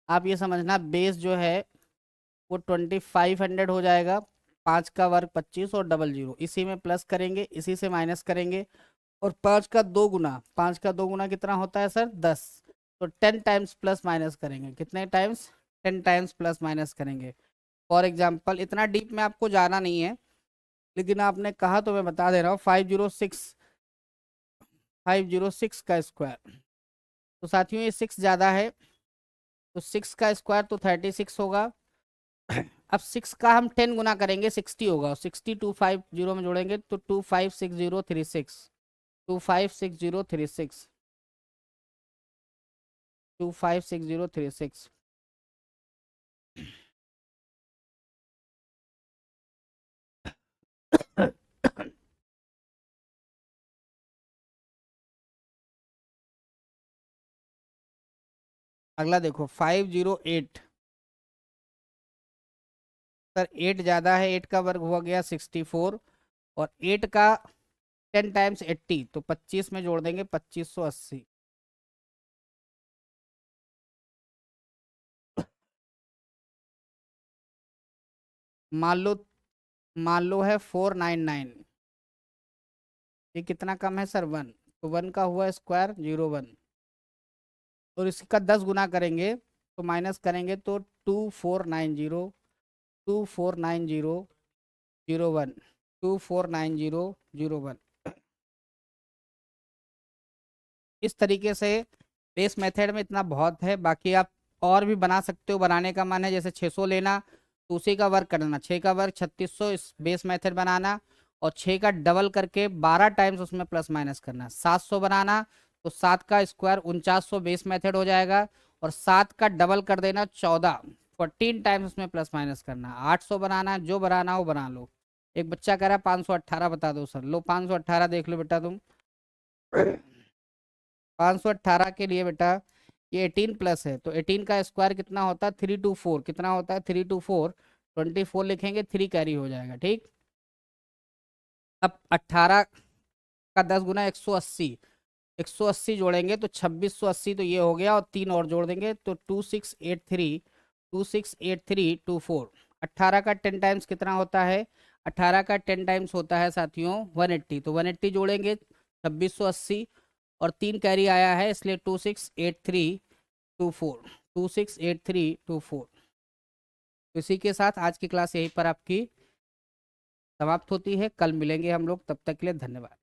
आप ये समझना, बेस जो है वो 2500 हो जाएगा, 5 का वर्ग 25 और डबल जीरो, इसी में प्लस करेंगे, इसी से माइनस करेंगे, और 5 का 2 गुना, 5 का 2 गुना कितना होता है सर, 10। तो 10 टाइम्स प्लस माइनस करेंगे, कितने टाइम्स, 10 टाइम्स प्लस माइनस करेंगे। फॉर एग्जाम्पल, इतना डीप में आपको जाना नहीं है, लेकिन आपने कहा तो मैं बता दे रहा हूँ, 506 का स्क्वायर। तो साथियों ये 6 ज़्यादा है, तो 6 का स्क्वायर तो 36 होगा। अब 6 का हम 10 गुना करेंगे, 60 होगा, 60 250 में जोड़ेंगे तो 256036, 256036, 256036। अगला देखो 508, सर 8 ज़्यादा है, 8 का वर्ग हुआ गया 64, और 8 का 10 टाइम्स 80, तो 25 में जोड़ देंगे 2580। मान लो, है 499, ये कितना कम है सर, 1, तो 1 का हुआ स्क्वायर 01, और इसका 10 गुना करेंगे तो माइनस करेंगे तो 2490 249001। इस तरीके से बेस मेथड में इतना बहुत है, बाकी आप और भी बना सकते हो, बनाने का मन है जैसे 600 लेना तो उसी का वर्क करना, 6 का वर्क 3600 इस बेस मेथड बनाना, और 6 का डबल करके 12 टाइम्स उसमें प्लस माइनस करना। 700 बनाना तो 7 का स्क्वायर 4900 बेस मेथड हो जाएगा, और 7 का डबल कर देना 14 टाइम्स उसमें प्लस माइनस करना। 800 बनाना, जो बनाना हो बना लो। एक बच्चा कह रहा है 518 बता दो सर। लो 518 देख लो बेटा तुम। 518 के लिए बेटा ये 18 प्लस है, तो 18 का स्क्वायर कितना होता है 324, कितना होता है 324, 24 लिखेंगे, 3 कैरी हो जाएगा। ठीक, अब 18 का 10 गुना 180, 180 जोड़ेंगे तो 2680, तो ये हो गया, और 3 और जोड़ देंगे तो 2683, 268324। 18 का 10 टाइम्स कितना होता है, 18 का 10 टाइम्स होता है साथियों 180, तो 180 जोड़ेंगे 2680, और 3 कैरी आया है इसलिए 268324, 268324। तो इसी के साथ आज की क्लास यहीं पर आपकी समाप्त होती है। कल मिलेंगे हम लोग, तब तक के लिए धन्यवाद।